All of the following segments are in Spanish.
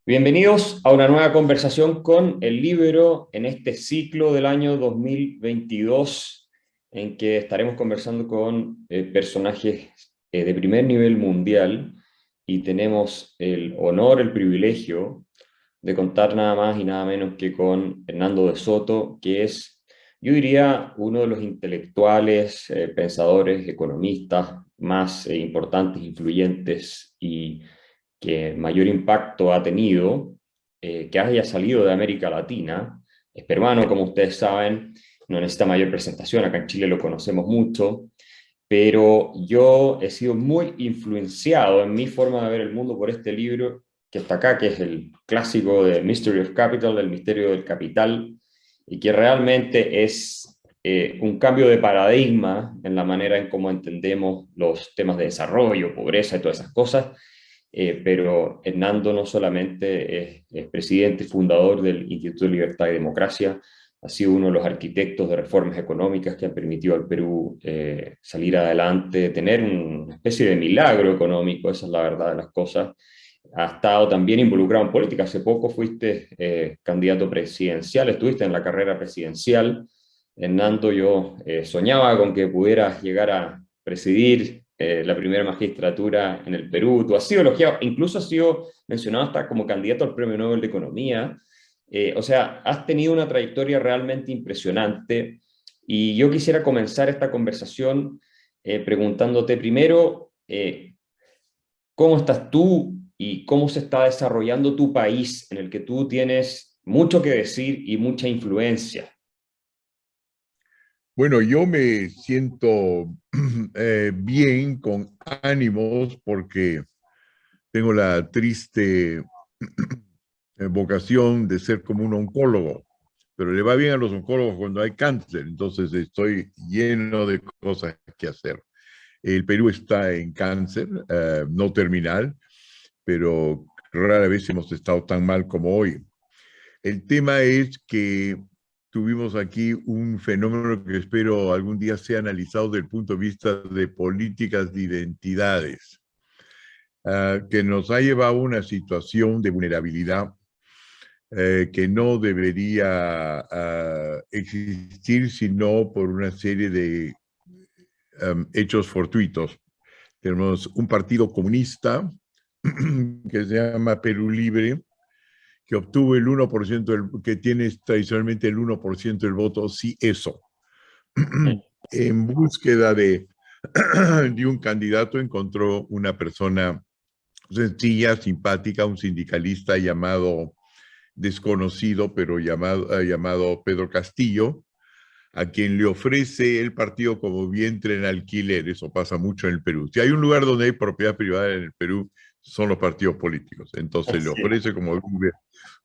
Bienvenidos a una nueva conversación con el libro en este ciclo del año 2022 en que estaremos conversando con personajes de primer nivel mundial y tenemos el honor, el privilegio de contar nada más y nada menos que con Hernando de Soto, que es, yo diría, uno de los intelectuales, pensadores, economistas más importantes, influyentes y que mayor impacto ha tenido, que haya salido de América Latina. Es peruano, como ustedes saben, no necesita mayor presentación, acá en Chile lo conocemos mucho, pero yo he sido muy influenciado en mi forma de ver el mundo por este libro que está acá, que es el clásico de Mystery of Capital, el misterio del capital, y que realmente es un cambio de paradigma en la manera en cómo entendemos los temas de desarrollo, pobreza y todas esas cosas. Pero Hernando no solamente es presidente y fundador del Instituto de Libertad y Democracia, ha sido uno de los arquitectos de reformas económicas que han permitido al Perú salir adelante, tener una especie de milagro económico, esa es la verdad de las cosas. Ha estado también involucrado en política. Hace poco fuiste candidato presidencial, estuviste en la carrera presidencial. Hernando, yo soñaba con que pudieras llegar a presidir la primera magistratura en el Perú. Tú has sido elogiado, incluso has sido mencionado hasta como candidato al Premio Nobel de Economía. O sea, has tenido una trayectoria realmente impresionante y yo quisiera comenzar esta conversación preguntándote primero, ¿cómo estás tú y cómo se está desarrollando tu país en el que tú tienes mucho que decir y mucha influencia? Bueno, yo me siento bien, con ánimos, porque tengo la triste vocación de ser como un oncólogo, pero le va bien a los oncólogos cuando hay cáncer, entonces estoy lleno de cosas que hacer. El Perú está en cáncer, no terminal, pero rara vez hemos estado tan mal como hoy. El tema es que tuvimos aquí un fenómeno que espero algún día sea analizado desde el punto de vista de políticas de identidades, que nos ha llevado a una situación de vulnerabilidad que no debería existir sino por una serie de hechos fortuitos. Tenemos un partido comunista que se llama Perú Libre, que obtuvo el 1%, que tiene tradicionalmente el 1% del voto, sí, eso. En búsqueda de un candidato encontró una persona sencilla, simpática, un sindicalista llamado desconocido, pero llamado Pedro Castillo, a quien le ofrece el partido como vientre en alquiler. Eso pasa mucho en el Perú. Si hay un lugar donde hay propiedad privada en el Perú, son los partidos políticos. Entonces le Así es. ofrece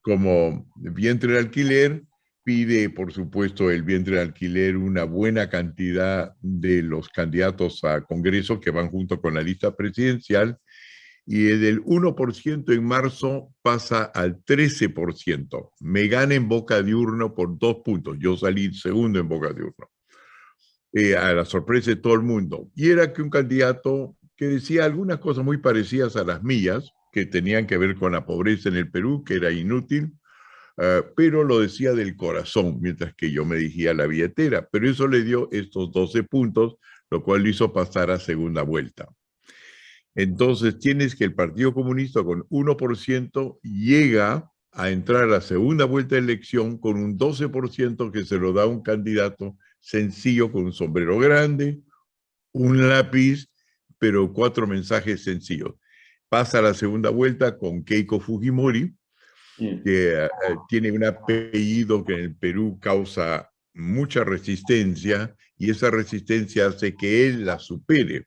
como vientre de alquiler, pide, por supuesto, el vientre de alquiler una buena cantidad de los candidatos a Congreso que van junto con la lista presidencial, y del 1% en marzo pasa al 13%. Me gana en Boca de Urno por 2 puntos. Yo salí segundo en Boca de Urno, a la sorpresa de todo el mundo. Y era que un candidato que decía algunas cosas muy parecidas a las mías, que tenían que ver con la pobreza en el Perú, que era inútil, pero lo decía del corazón, mientras que yo me dirigía a la billetera. Pero eso le dio estos 12 puntos, lo cual lo hizo pasar a segunda vuelta. Entonces tienes que el Partido Comunista con 1% llega a entrar a la segunda vuelta de elección con un 12% que se lo da a un candidato sencillo con un sombrero grande, un lápiz, pero 4 mensajes sencillos. Pasa a la segunda vuelta con Keiko Fujimori, Mm. que tiene un apellido que en el Perú causa mucha resistencia, y esa resistencia hace que él la supere.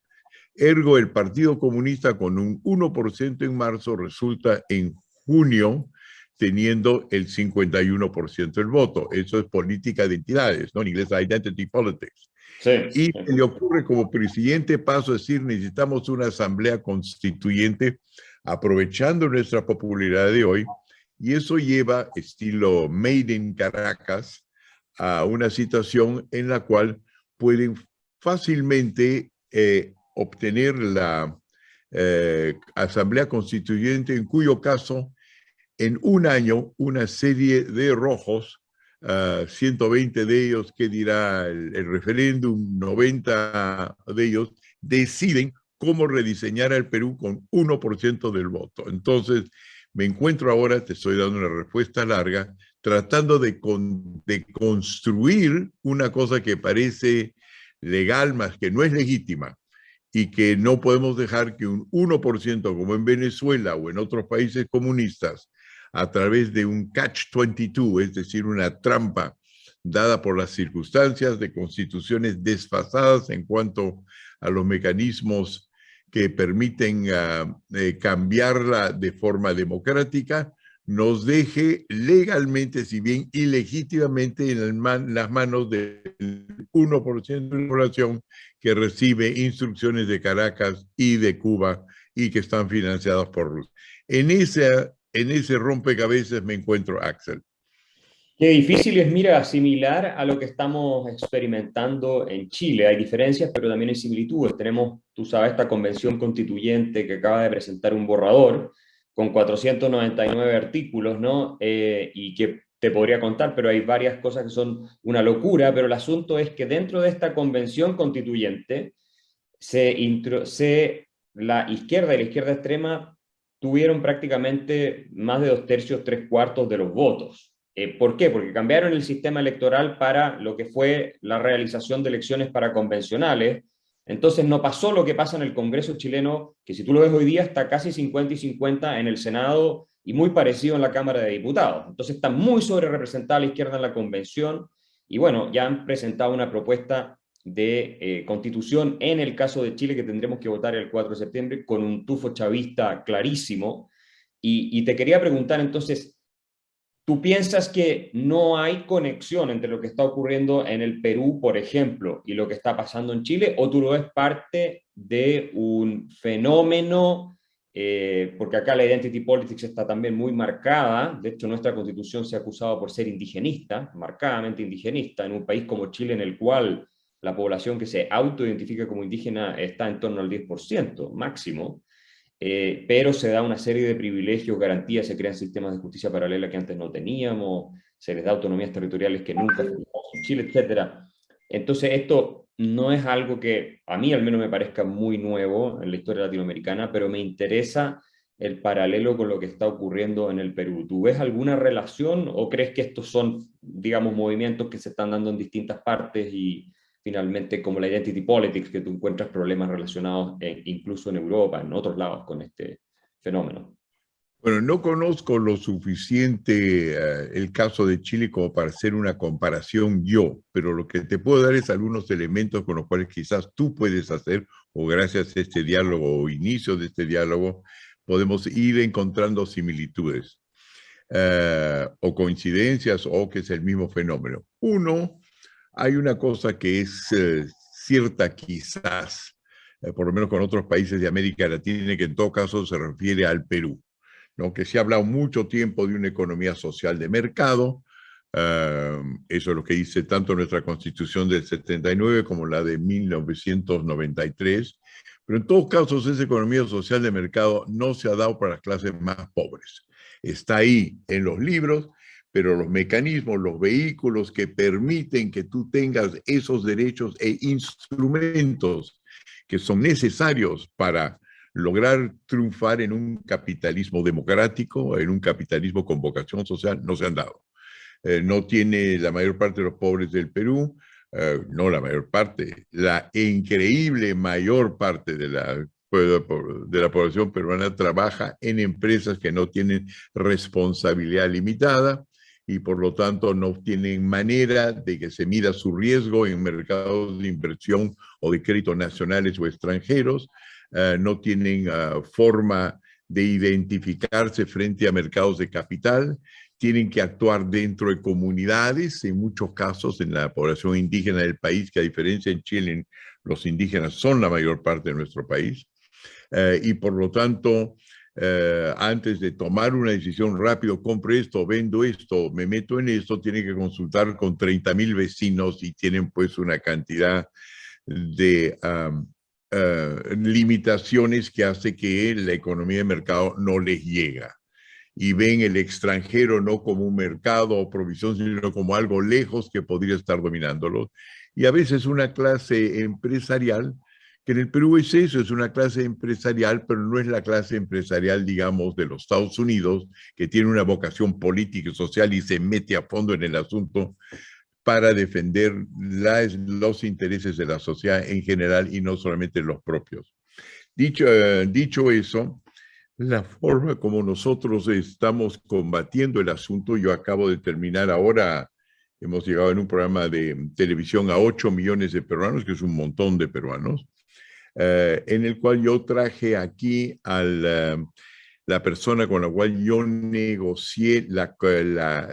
Ergo, el Partido Comunista con un 1% en marzo resulta en junio teniendo el 51% del voto. Eso es política de identidades, ¿no? En inglés, identity politics. Sí, Y sí. se le ocurre como presidente paso a decir, necesitamos una asamblea constituyente aprovechando nuestra popularidad de hoy, y eso lleva, estilo Made in Caracas, a una situación en la cual pueden fácilmente obtener la asamblea constituyente, en cuyo caso en un año una serie de rojos, 120 de ellos, ¿qué dirá el referéndum? 90 de ellos deciden cómo rediseñar al Perú con 1% del voto. Entonces, me encuentro ahora, te estoy dando una respuesta larga, tratando de construir una cosa que parece legal, más que no es legítima, y que no podemos dejar que un 1%, como en Venezuela o en otros países comunistas, a través de un catch-22, es decir, una trampa dada por las circunstancias de constituciones desfasadas en cuanto a los mecanismos que permiten cambiarla de forma democrática, nos deje legalmente, si bien ilegítimamente, en las manos del 1% de la población que recibe instrucciones de Caracas y de Cuba y que están financiados por Rusia. En ese rompecabezas me encuentro, Axel. Qué difícil es, mira, similar a lo que estamos experimentando en Chile. Hay diferencias, pero también hay similitudes. Tenemos, tú sabes, esta convención constituyente que acaba de presentar un borrador con 499 artículos, ¿no? Y que te podría contar, pero hay varias cosas que son una locura, pero el asunto es que dentro de esta convención constituyente la izquierda y la izquierda extrema tuvieron prácticamente más de 2/3, 3/4 de los votos. ¿Por qué? Porque cambiaron el sistema electoral para lo que fue la realización de elecciones para convencionales. Entonces no pasó lo que pasa en el Congreso chileno, que si tú lo ves hoy día está casi 50 y 50 en el Senado y muy parecido en la Cámara de Diputados. Entonces está muy sobre representada la izquierda en la convención y bueno, ya han presentado una propuesta de constitución en el caso de Chile que tendremos que votar el 4 de septiembre con un tufo chavista clarísimo. Y te quería preguntar entonces, ¿tú piensas que no hay conexión entre lo que está ocurriendo en el Perú, por ejemplo, y lo que está pasando en Chile? ¿O tú lo ves parte de un fenómeno? Porque acá la identity politics está también muy marcada. De hecho, nuestra constitución se ha acusado por ser indigenista, marcadamente indigenista, en un país como Chile en el cual la población que se autoidentifica como indígena está en torno al 10% máximo. Pero se da una serie de privilegios, garantías, se crean sistemas de justicia paralela que antes no teníamos, se les da autonomías territoriales que nunca tuvimos en Chile, etcétera. Entonces, esto no es algo que a mí al menos me parezca muy nuevo en la historia latinoamericana, pero me interesa el paralelo con lo que está ocurriendo en el Perú. ¿Tú ves alguna relación o crees que estos son, digamos, movimientos que se están dando en distintas partes y finalmente como la identity politics, que tú encuentras problemas relacionados incluso en Europa, en otros lados con este fenómeno? Bueno, no conozco lo suficiente el caso de Chile como para hacer una comparación yo, pero lo que te puedo dar es algunos elementos con los cuales quizás tú puedes hacer, o gracias a este diálogo o inicio de este diálogo, podemos ir encontrando similitudes o coincidencias o que es el mismo fenómeno. Uno, hay una cosa que es cierta quizás, por lo menos con otros países de América Latina, que en todo caso se refiere al Perú, ¿no? Que se ha hablado mucho tiempo de una economía social de mercado, eso es lo que dice tanto nuestra Constitución del 79 como la de 1993, pero en todos casos esa economía social de mercado no se ha dado para las clases más pobres. Está ahí en los libros, pero los mecanismos, los vehículos que permiten que tú tengas esos derechos e instrumentos que son necesarios para lograr triunfar en un capitalismo democrático, en un capitalismo con vocación social, no se han dado. No tiene la mayor parte de los pobres del Perú, no la mayor parte, la increíble mayor parte de la población peruana trabaja en empresas que no tienen responsabilidad limitada y por lo tanto no tienen manera de que se mida su riesgo en mercados de inversión o de créditos nacionales o extranjeros. No tienen forma de identificarse frente a mercados de capital, tienen que actuar dentro de comunidades, en muchos casos en la población indígena del país, que a diferencia en Chile, los indígenas son la mayor parte de nuestro país, y por lo tanto, antes de tomar una decisión rápido, compro esto, vendo esto, me meto en esto, tienen que consultar con 30,000 vecinos y tienen pues una cantidad de limitaciones que hace que la economía de mercado no les llega. y ven el extranjero no como un mercado o provisión, sino como algo lejos que podría estar dominándolos. Y a veces una clase empresarial, que en el Perú es eso, es una clase empresarial, pero no es la clase empresarial, digamos, de los Estados Unidos, que tiene una vocación política y social y se mete a fondo en el asunto para defender los intereses de la sociedad en general y no solamente los propios. Dicho eso, la forma como nosotros estamos combatiendo el asunto, yo acabo de terminar ahora, hemos llegado en un programa de televisión a 8 millones de peruanos, que es un montón de peruanos, en el cual yo traje aquí la persona con la cual yo negocié la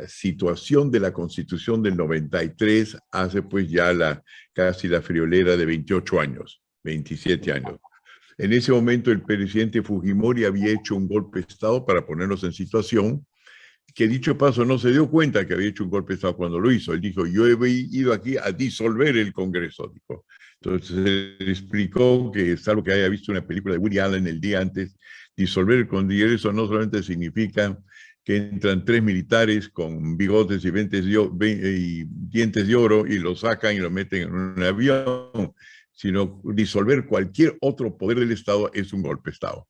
situación de la Constitución del 93 hace pues ya casi la friolera de 28 años, 27 años. En ese momento el presidente Fujimori había hecho un golpe de Estado para ponernos en situación que dicho paso no se dio cuenta que había hecho un golpe de Estado cuando lo hizo. Él dijo, yo he ido aquí a disolver el Congreso, dijo. Entonces él explicó que, salvo que haya visto una película de Woody Allen el día antes, disolver el Congreso no solamente significa que entran 3 militares con bigotes y dientes de oro y lo sacan y lo meten en un avión, sino disolver cualquier otro poder del Estado es un golpe de Estado.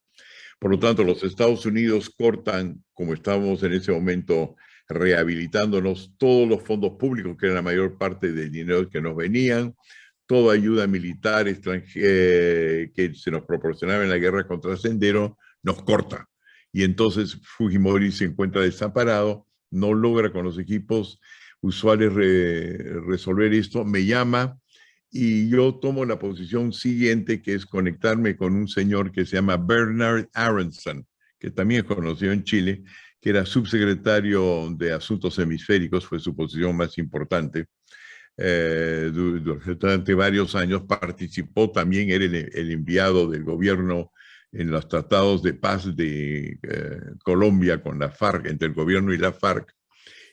Por lo tanto, los Estados Unidos cortan, como estábamos en ese momento rehabilitándonos, todos los fondos públicos, que era la mayor parte del dinero que nos venían, toda ayuda militar que se nos proporcionaba en la guerra contra Sendero, nos corta. Y entonces Fujimori se encuentra desamparado, no logra con los equipos usuales resolver esto, me llama y yo tomo la posición siguiente, que es conectarme con un señor que se llama Bernard Aronson, que también es conocido en Chile, que era subsecretario de Asuntos Hemisféricos, fue su posición más importante. Durante varios años participó también, era el enviado del gobierno en los tratados de paz de Colombia con la FARC, entre el gobierno y la FARC,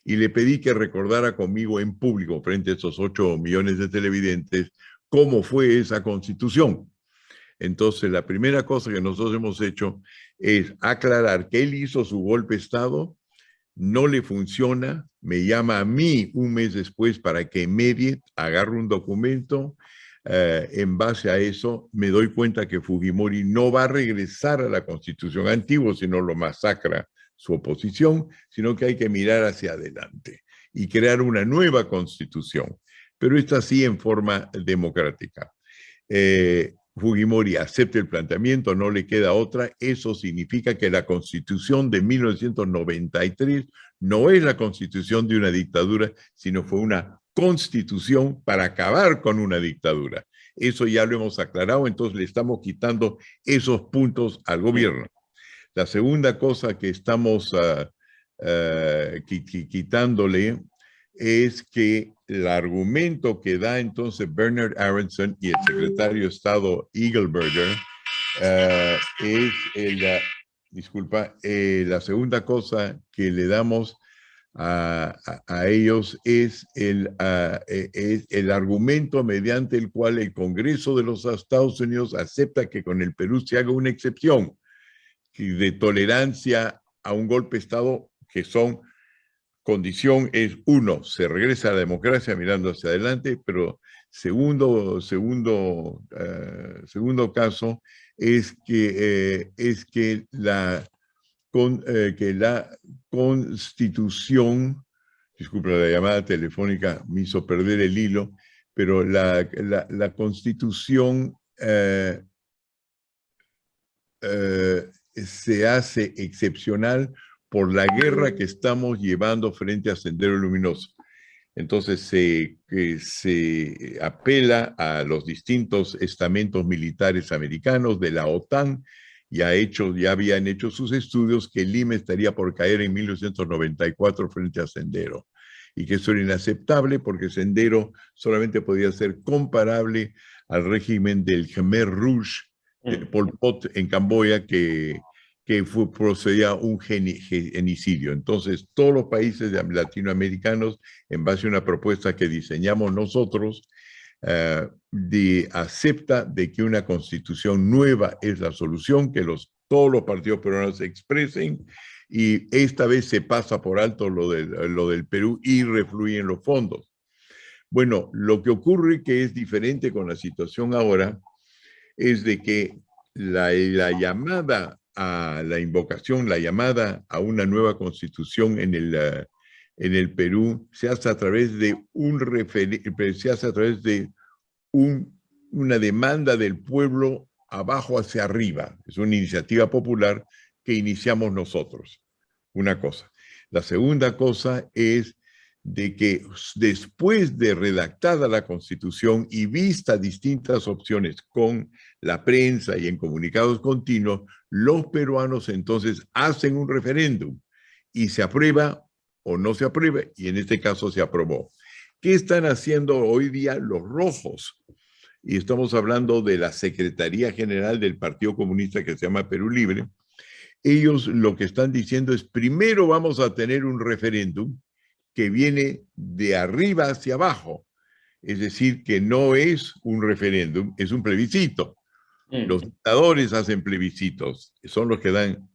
y le pedí que recordara conmigo en público, frente a esos 8 millones de televidentes, cómo fue esa constitución. Entonces, la primera cosa que nosotros hemos hecho es aclarar que él hizo su golpe de Estado, no le funciona, me llama a mí un mes después para que medie, agarre un documento, en base a eso me doy cuenta que Fujimori no va a regresar a la constitución antigua, sino lo masacra su oposición, sino que hay que mirar hacia adelante y crear una nueva constitución, pero esta sí en forma democrática. Fujimori acepta el planteamiento, no le queda otra. Eso significa que la Constitución de 1993 no es la constitución de una dictadura, sino fue una constitución para acabar con una dictadura. Eso ya lo hemos aclarado, entonces le estamos quitando esos puntos al gobierno. La segunda cosa que estamos quitándole es que el argumento que da entonces Bernard Aronson y el secretario de Estado Eagleburger la segunda cosa que le damos a ellos es el argumento mediante el cual el Congreso de los Estados Unidos acepta que con el Perú se haga una excepción de tolerancia a un golpe de Estado que son condición es, uno, se regresa a la democracia mirando hacia adelante, pero segundo caso es que la Constitución, disculpe, la llamada telefónica me hizo perder el hilo, pero la Constitución se hace excepcional por la guerra que estamos llevando frente a Sendero Luminoso. Entonces se apela a los distintos estamentos militares americanos de la OTAN, ya habían hecho sus estudios que Lima estaría por caer en 1994 frente a Sendero, y que eso era inaceptable porque Sendero solamente podía ser comparable al régimen del Khmer Rouge de Pol Pot en Camboya, que procedía a un genocidio. Entonces, todos los países latinoamericanos, en base a una propuesta que diseñamos nosotros, acepta de que una constitución nueva es la solución, que todos los partidos peruanos se expresen y esta vez se pasa por alto lo del Perú y refluyen los fondos. Bueno, lo que ocurre que es diferente con la situación ahora es de que la llamada a la invocación, la llamada a una nueva constitución en el Perú se hace a través de se hace a través de una demanda del pueblo abajo hacia arriba. Es una iniciativa popular que iniciamos nosotros. Una cosa. La segunda cosa es de que después de redactada la Constitución y vista distintas opciones con la prensa y en comunicados continuos, los peruanos entonces hacen un referéndum y se aprueba o no se aprueba, y en este caso se aprobó. ¿Qué están haciendo hoy día los rojos? Y estamos hablando de la Secretaría General del Partido Comunista que se llama Perú Libre. Ellos lo que están diciendo es, primero vamos a tener un referéndum que viene de arriba hacia abajo. Es decir, que no es un referéndum, es un plebiscito. Los dictadores hacen plebiscitos, son los que dan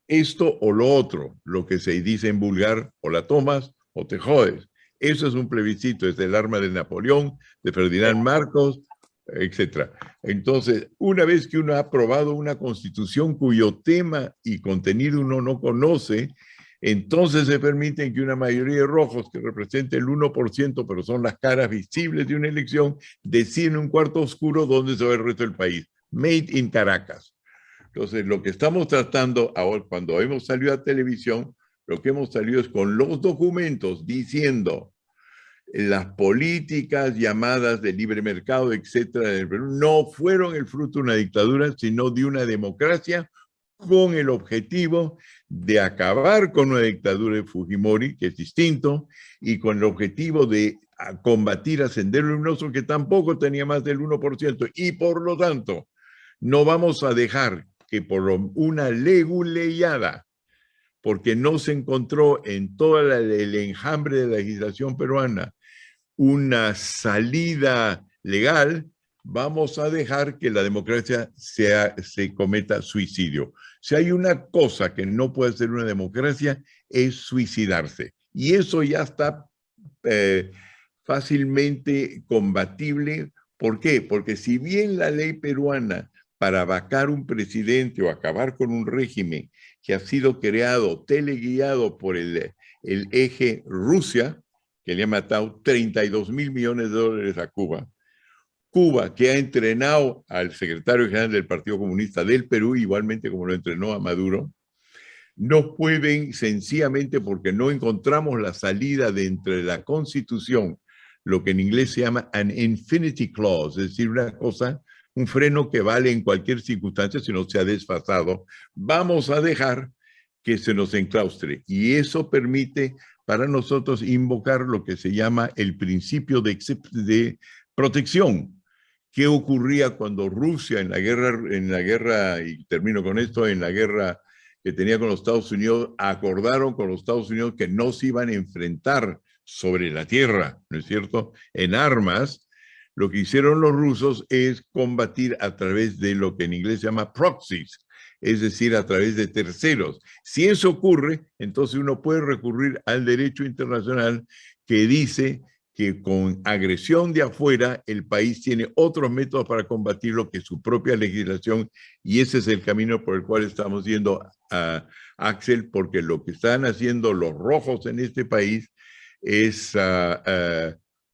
esto o lo otro, lo que se dice en vulgar, o la tomas o te jodes. Eso es un plebiscito, es el arma de Napoleón, de Ferdinand Marcos, etc. Entonces, una vez que uno ha aprobado una constitución cuyo tema y contenido uno no conoce, entonces se permite que una mayoría de rojos, que represente el 1%, pero son las caras visibles de una elección, deciden un cuarto oscuro donde se va el resto del país. Made in Caracas. Entonces, lo que estamos tratando ahora, cuando hemos salido a televisión, lo que hemos salido es con los documentos diciendo las políticas llamadas de libre mercado, etcétera, del Perú, no fueron el fruto de una dictadura, sino de una democracia con el objetivo de acabar con una dictadura de Fujimori, que es distinto, y con el objetivo de combatir a Sendero Luminoso, que tampoco tenía más del 1%, y por lo tanto, no vamos a dejar que por una leguleyada, porque no se encontró en todo el enjambre de la legislación peruana una salida legal, vamos a dejar que la democracia se cometa suicidio. Si hay una cosa que no puede ser una democracia, es suicidarse. Y eso ya está fácilmente combatible. ¿Por qué? Porque si bien la ley peruana para vacar un presidente o acabar con un régimen que ha sido creado, teleguiado por el eje Rusia, que le ha matado 32 mil millones de dólares a Cuba. Cuba, que ha entrenado al secretario general del Partido Comunista del Perú, igualmente como lo entrenó a Maduro, no pueden, sencillamente porque no encontramos la salida de entre la Constitución, lo que en inglés se llama an infinity clause, es decir, una cosa, un freno que vale en cualquier circunstancia si no se ha desfasado, vamos a dejar que se nos enclaustre. Y eso permite para nosotros invocar lo que se llama el principio de protección. ¿Qué ocurría cuando Rusia en la guerra, y termino con esto, en la guerra que tenía con los Estados Unidos, acordaron con los Estados Unidos que no se iban a enfrentar sobre la tierra, ¿no es cierto?, en armas? Lo que hicieron los rusos es combatir a través de lo que en inglés se llama proxies, es decir, a través de terceros. Si eso ocurre, entonces uno puede recurrir al derecho internacional que dice que con agresión de afuera el país tiene otros métodos para combatirlo que su propia legislación, y ese es el camino por el cual estamos yendo a Axel, porque lo que están haciendo los rojos en este país es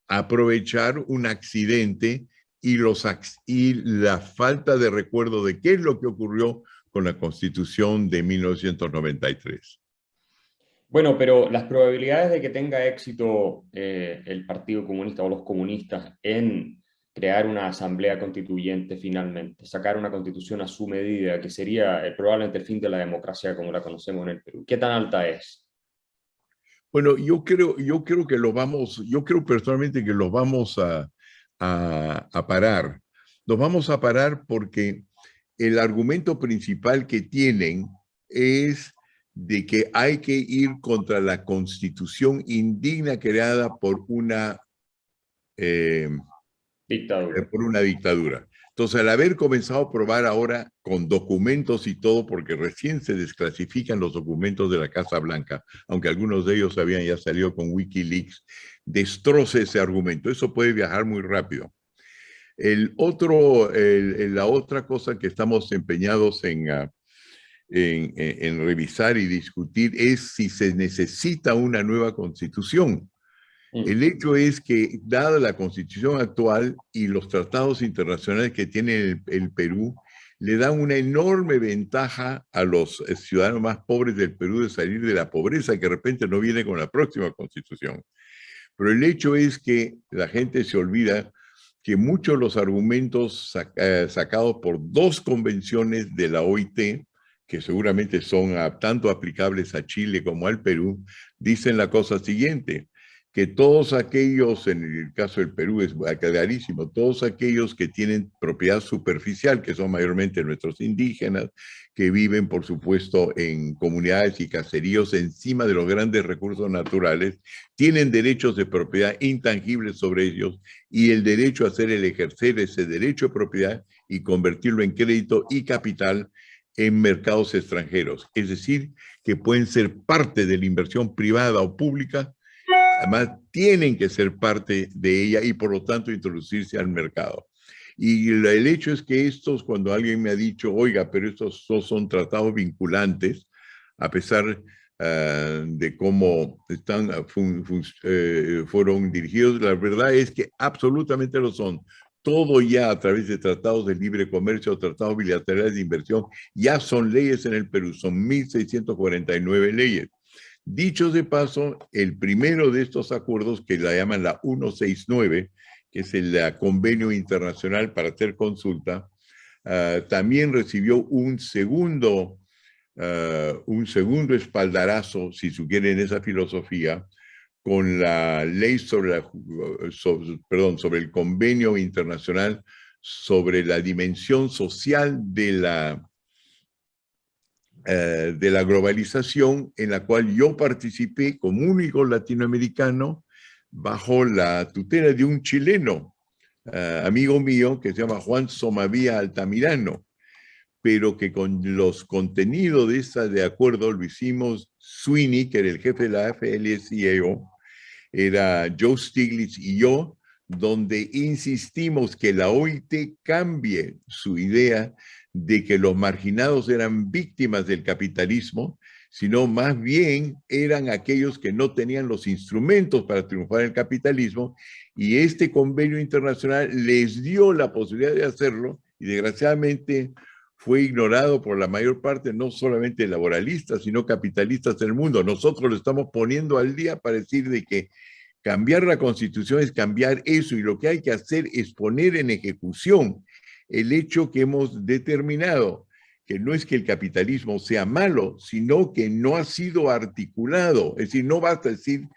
aprovechar un accidente y la falta de recuerdo de qué es lo que ocurrió con la Constitución de 1993. Bueno, pero las probabilidades de que tenga éxito el Partido Comunista o los comunistas en crear una asamblea constituyente finalmente, sacar una constitución a su medida, que sería probablemente el fin de la democracia como la conocemos en el Perú, ¿qué tan alta es? Bueno, yo creo que yo creo personalmente que los vamos a parar. Los vamos a parar porque el argumento principal que tienen es de que hay que ir contra la constitución indigna creada por una Dictadura. por una dictadura. Entonces, al haber comenzado a probar ahora con documentos y todo, porque recién se desclasifican los documentos de la Casa Blanca, aunque algunos de ellos habían ya salido con Wikileaks, destroce ese argumento. Eso puede viajar muy rápido. La otra cosa que estamos empeñados en revisar y discutir es si se necesita una nueva constitución. El hecho es que, dada la constitución actual y los tratados internacionales que tiene el Perú, le dan una enorme ventaja a los ciudadanos más pobres del Perú de salir de la pobreza que de repente no viene con la próxima constitución. Pero el hecho es que la gente se olvida que muchos de los argumentos sacados por dos convenciones de la OIT, que seguramente son tanto aplicables a Chile como al Perú, dicen la cosa siguiente, que todos aquellos, en el caso del Perú es clarísimo, todos aquellos que tienen propiedad superficial, que son mayormente nuestros indígenas, que viven, por supuesto, en comunidades y caseríos encima de los grandes recursos naturales, tienen derechos de propiedad intangibles sobre ellos y el derecho a hacer el ejercer ese derecho de propiedad y convertirlo en crédito y capital en mercados extranjeros. Es decir, que pueden ser parte de la inversión privada o pública. Además, tienen que ser parte de ella y por lo tanto introducirse al mercado. Y el hecho es que cuando alguien me ha dicho, oiga, pero estos son tratados vinculantes, a pesar de cómo fueron dirigidos, la verdad es que absolutamente lo son. Todo ya a través de tratados de libre comercio, tratados bilaterales de inversión, ya son leyes en el Perú, son 1.649 leyes. Dicho de paso, el primero de estos acuerdos, que la llaman la 169, que es el convenio internacional para hacer consulta, también recibió un segundo espaldarazo, si se quiere, en esa filosofía, con la ley sobre el convenio internacional sobre la dimensión social de la globalización, en la cual yo participé como único latinoamericano bajo la tutela de un chileno, amigo mío, que se llama Juan Somavía Altamirano, pero que con los contenidos de acuerdo lo hicimos Sweeney, que era el jefe de la AFL-CIO, era Joe Stiglitz y yo, donde insistimos que la OIT cambie su idea de que los marginados eran víctimas del capitalismo, sino más bien eran aquellos que no tenían los instrumentos para triunfar en el capitalismo, y este convenio internacional les dio la posibilidad de hacerlo, y desgraciadamente fue ignorado por la mayor parte, no solamente laboralistas, sino capitalistas del mundo. Nosotros lo estamos poniendo al día para decir de que cambiar la Constitución es cambiar eso, y lo que hay que hacer es poner en ejecución el hecho que hemos determinado, que no es que el capitalismo sea malo, sino que no ha sido articulado. Es decir, no basta decir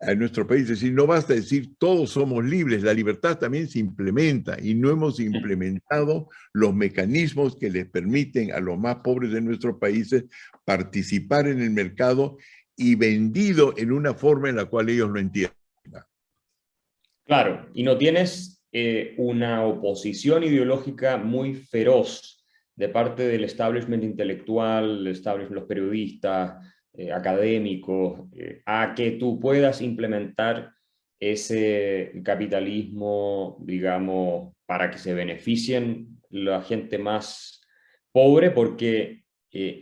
a nuestro país, no basta decir todos somos libres, la libertad también se implementa y no hemos implementado los mecanismos que les permiten a los más pobres de nuestros países participar en el mercado y vendido en una forma en la cual ellos lo entiendan. Claro, y no tienes una oposición ideológica muy feroz de parte del establishment intelectual, los periodistas, académicos, a que tú puedas implementar ese capitalismo, digamos, para que se beneficien la gente más pobre, porque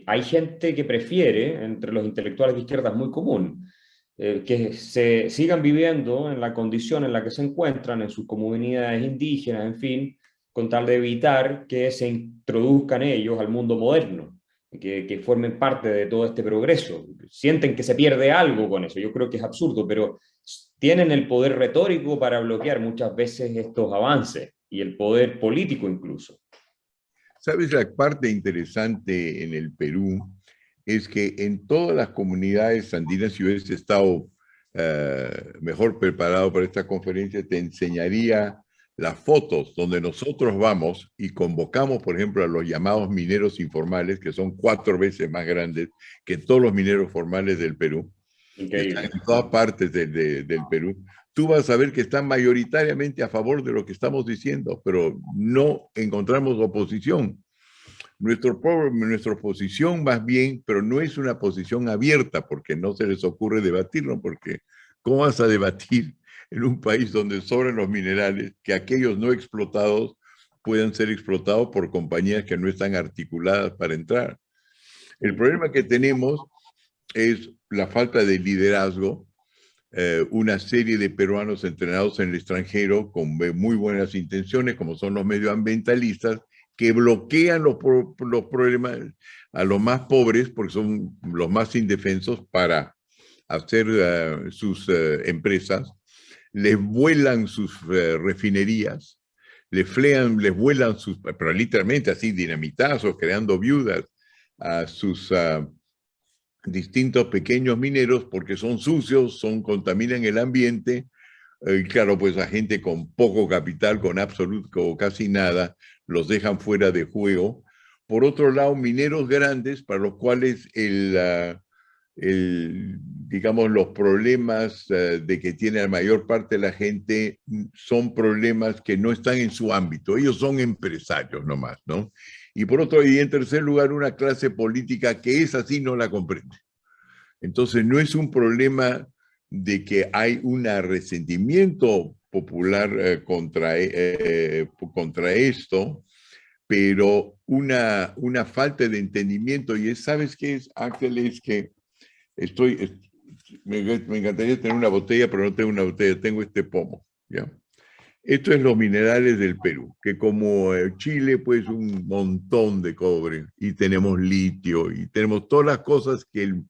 hay gente que prefiere, entre los intelectuales de izquierda es muy común, que se sigan viviendo en la condición en la que se encuentran, en sus comunidades indígenas, en fin, con tal de evitar que se introduzcan ellos al mundo moderno, que formen parte de todo este progreso. Sienten que se pierde algo con eso, yo creo que es absurdo, pero tienen el poder retórico para bloquear muchas veces estos avances, y el poder político incluso. ¿Sabes? La parte interesante en el Perú es que en todas las comunidades andinas, si hubiese estado mejor preparado para esta conferencia, te enseñaría las fotos donde nosotros vamos y convocamos, por ejemplo, a los llamados mineros informales, que son 4 veces más grandes que todos los mineros formales del Perú. Increíble. Están en todas partes del Perú, tú vas a ver que están mayoritariamente a favor de lo que estamos diciendo, pero no encontramos oposición. Nuestra posición más bien, pero no es una posición abierta, porque no se les ocurre debatirlo, porque ¿cómo vas a debatir en un país donde sobran los minerales que aquellos no explotados puedan ser explotados por compañías que no están articuladas para entrar? El problema que tenemos es la falta de liderazgo, una serie de peruanos entrenados en el extranjero con muy buenas intenciones, como son los medioambientalistas, que bloquean los problemas a los más pobres, porque son los más indefensos, para hacer sus empresas, les vuelan sus refinerías, les vuelan sus, pero literalmente así, dinamitazos, creando viudas a sus distintos pequeños mineros, porque son sucios, contaminan el ambiente. Claro, pues a gente con poco capital, con absoluto o casi nada, los dejan fuera de juego. Por otro lado, mineros grandes para los cuales digamos, los problemas de que tiene la mayor parte de la gente son problemas que no están en su ámbito. Ellos son empresarios nomás, ¿no? Y por otro, y en tercer lugar, una clase política que es así, no la comprende. Entonces, no es un problema de que hay un resentimiento popular contra esto, pero una falta de entendimiento. Y ¿sabes qué es, Ángel? Es que me encantaría tener una botella, pero no tengo una botella, tengo este pomo, ¿ya? Esto es los minerales del Perú, que como Chile, pues un montón de cobre, y tenemos litio, y tenemos todas las cosas que el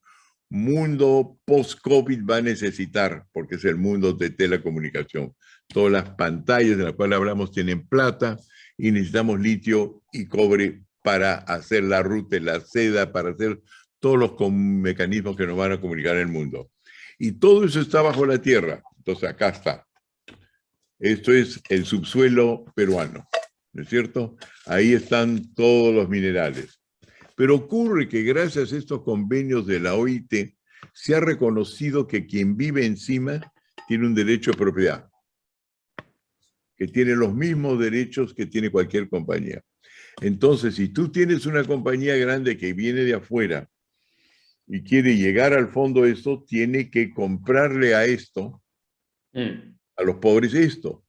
mundo post-COVID va a necesitar, porque es el mundo de telecomunicación. Todas las pantallas de las cuales hablamos tienen plata, y necesitamos litio y cobre para hacer la ruta, la seda, para hacer todos los mecanismos que nos van a comunicar en el mundo. Y todo eso está bajo la tierra. Entonces acá está. Esto es el subsuelo peruano, ¿no es cierto? Ahí están todos los minerales. Pero ocurre que gracias a estos convenios de la OIT se ha reconocido que quien vive encima tiene un derecho de propiedad, que tiene los mismos derechos que tiene cualquier compañía. Entonces, si tú tienes una compañía grande que viene de afuera y quiere llegar al fondo de esto, tiene que comprarle a esto, a los pobres esto.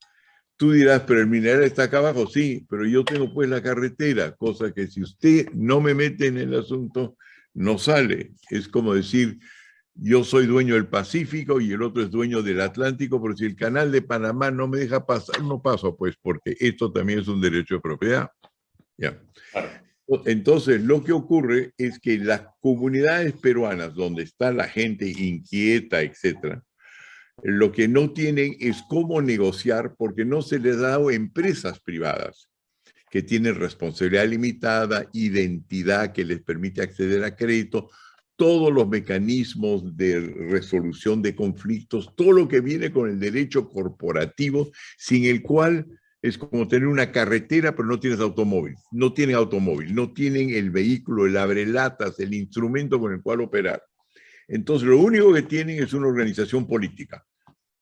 Tú dirás, pero el mineral está acá abajo, sí, pero yo tengo pues la carretera, cosa que si usted no me mete en el asunto, no sale. Es como decir, yo soy dueño del Pacífico y el otro es dueño del Atlántico, pero si el canal de Panamá no me deja pasar, no paso, pues, porque esto también es un derecho de propiedad. ¿Ya? Claro. Entonces, lo que ocurre es que las comunidades peruanas, donde está la gente inquieta, etcétera, lo que no tienen es cómo negociar, porque no se les ha dado empresas privadas que tienen responsabilidad limitada, identidad que les permite acceder a crédito, todos los mecanismos de resolución de conflictos, todo lo que viene con el derecho corporativo, sin el cual es como tener una carretera, pero no tienes automóvil. No tienen automóvil, no tienen el vehículo, el abrelatas, el instrumento con el cual operar. Entonces, lo único que tienen es una organización política,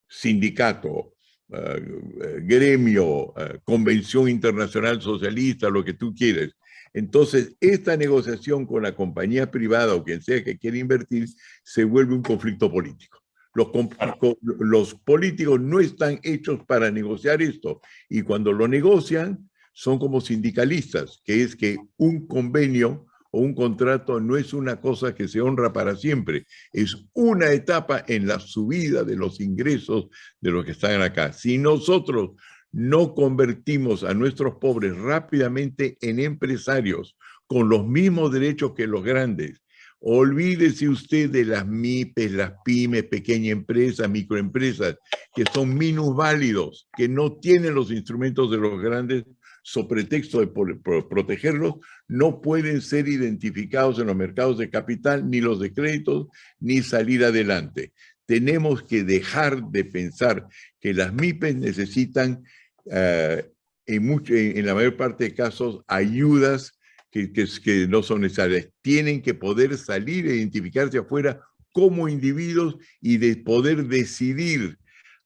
sindicato, gremio, convención internacional socialista, lo que tú quieres. Entonces, esta negociación con la compañía privada o quien sea que quiera invertir se vuelve un conflicto político. Los políticos no están hechos para negociar esto, y cuando lo negocian son como sindicalistas, que es que un convenio o un contrato no es una cosa que se honra para siempre, es una etapa en la subida de los ingresos de los que están acá. Si nosotros no convertimos a nuestros pobres rápidamente en empresarios con los mismos derechos que los grandes, olvídese usted de las MIPES, las pymes, pequeñas empresas, microempresas, que son minusválidos, que no tienen los instrumentos de los grandes, sobre pretexto de protegerlos, no pueden ser identificados en los mercados de capital, ni los de créditos, ni salir adelante. Tenemos que dejar de pensar que las MIPES necesitan, en la mayor parte de casos, ayudas que no son necesarias. Tienen que poder salir e identificarse afuera como individuos y de poder decidir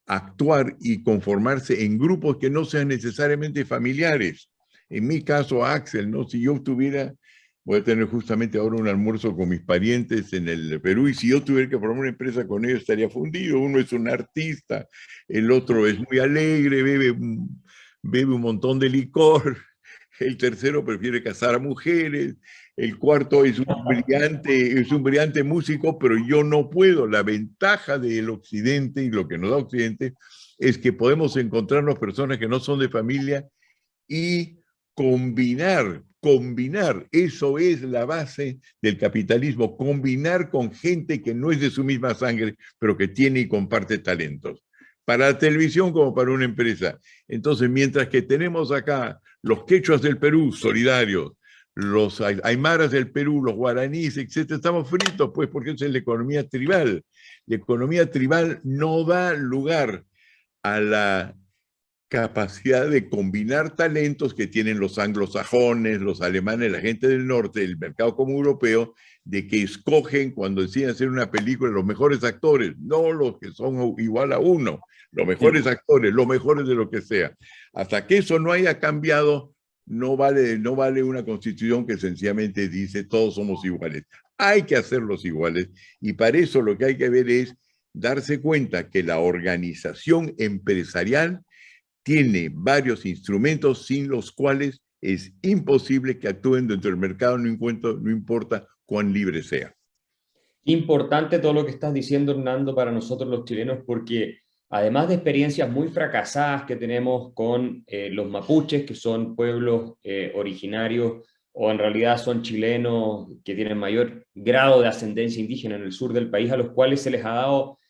actuar y conformarse en grupos que no sean necesariamente familiares. En mi caso, Axel, ¿no? Si yo tuviera, voy a tener justamente ahora un almuerzo con mis parientes en el Perú, y si yo tuviera que formar una empresa con ellos, estaría fundido. Uno es un artista, el otro es muy alegre, bebe un montón de licor, el tercero prefiere casar a mujeres, el cuarto es un brillante músico, pero yo no puedo. La ventaja del Occidente y lo que nos da Occidente es que podemos encontrarnos personas que no son de familia y combinar, eso es la base del capitalismo, combinar con gente que no es de su misma sangre, pero que tiene y comparte talentos, para la televisión como para una empresa. Entonces, mientras que tenemos acá los quechuas del Perú solidarios, los aymaras del Perú, los guaraníes, etcétera, estamos fritos, pues, porque esa es la economía tribal. La economía tribal no da lugar a la capacidad de combinar talentos que tienen los anglosajones, los alemanes, la gente del norte, el mercado común europeo, de que escogen cuando deciden hacer una película los mejores actores, no los que son igual a uno, los mejores actores, los mejores de lo que sea. Hasta que eso no haya cambiado, no vale una constitución que sencillamente dice todos somos iguales. Hay que hacerlos iguales y para eso lo que hay que ver es darse cuenta que la organización empresarial tiene varios instrumentos sin los cuales es imposible que actúen dentro del mercado, no importa cuán libre sea. Importante todo lo que estás diciendo, Hernando, para nosotros los chilenos, porque además de experiencias muy fracasadas que tenemos con los mapuches, que son pueblos originarios o en realidad son chilenos que tienen mayor grado de ascendencia indígena en el sur del país, a los cuales se les ha dado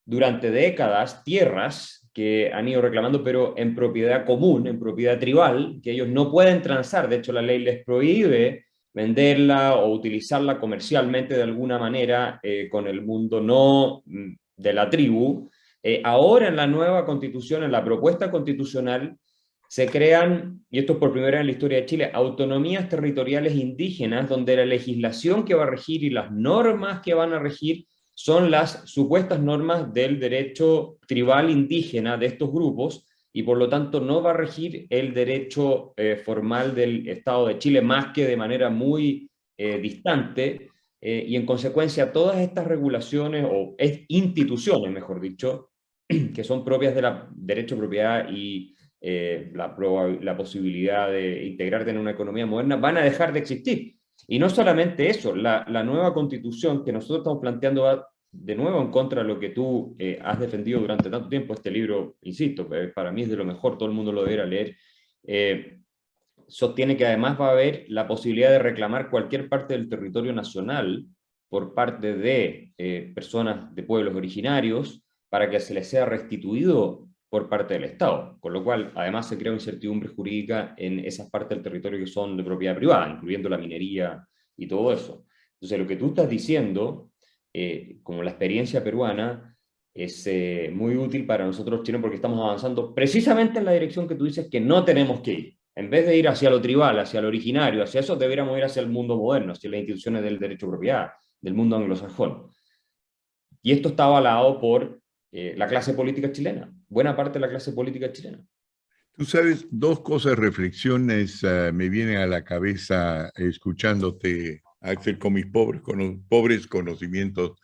durante décadas tierras que han ido reclamando, pero en propiedad común, en propiedad tribal, que ellos no pueden transar. De hecho, la ley les prohíbe venderla o utilizarla comercialmente de alguna manera con el mundo no de la tribu. Ahora en la nueva constitución, en la propuesta constitucional, se crean, y esto es por primera vez en la historia de Chile, autonomías territoriales indígenas, donde la legislación que va a regir y las normas que van a regir son las supuestas normas del derecho tribal indígena de estos grupos, y por lo tanto no va a regir el derecho formal del Estado de Chile, más que de manera muy distante, y en consecuencia todas estas regulaciones, o instituciones, mejor dicho, que son propias del derecho de propiedad y la posibilidad de integrarte en una economía moderna, van a dejar de existir. Y no solamente eso, la nueva constitución que nosotros estamos planteando va de nuevo en contra de lo que tú has defendido durante tanto tiempo. Este libro, insisto, para mí es de lo mejor, todo el mundo lo deberá leer. Sostiene que además va a haber la posibilidad de reclamar cualquier parte del territorio nacional por parte de personas de pueblos originarios para que se les sea restituido por parte del Estado, con lo cual además se crea incertidumbre jurídica en esas partes del territorio que son de propiedad privada, incluyendo la minería y todo eso. Entonces lo que tú estás diciendo, como la experiencia peruana, es muy útil para nosotros chilenos porque estamos avanzando precisamente en la dirección que tú dices que no tenemos que ir. En vez de ir hacia lo tribal, hacia lo originario, hacia eso, deberíamos ir hacia el mundo moderno, hacia las instituciones del derecho de propiedad, del mundo anglosajón. Y esto está avalado por la clase política chilena, buena parte de la clase política chilena. Tú sabes, dos cosas, reflexiones me vienen a la cabeza escuchándote, Axel, con mis pobres conocimientos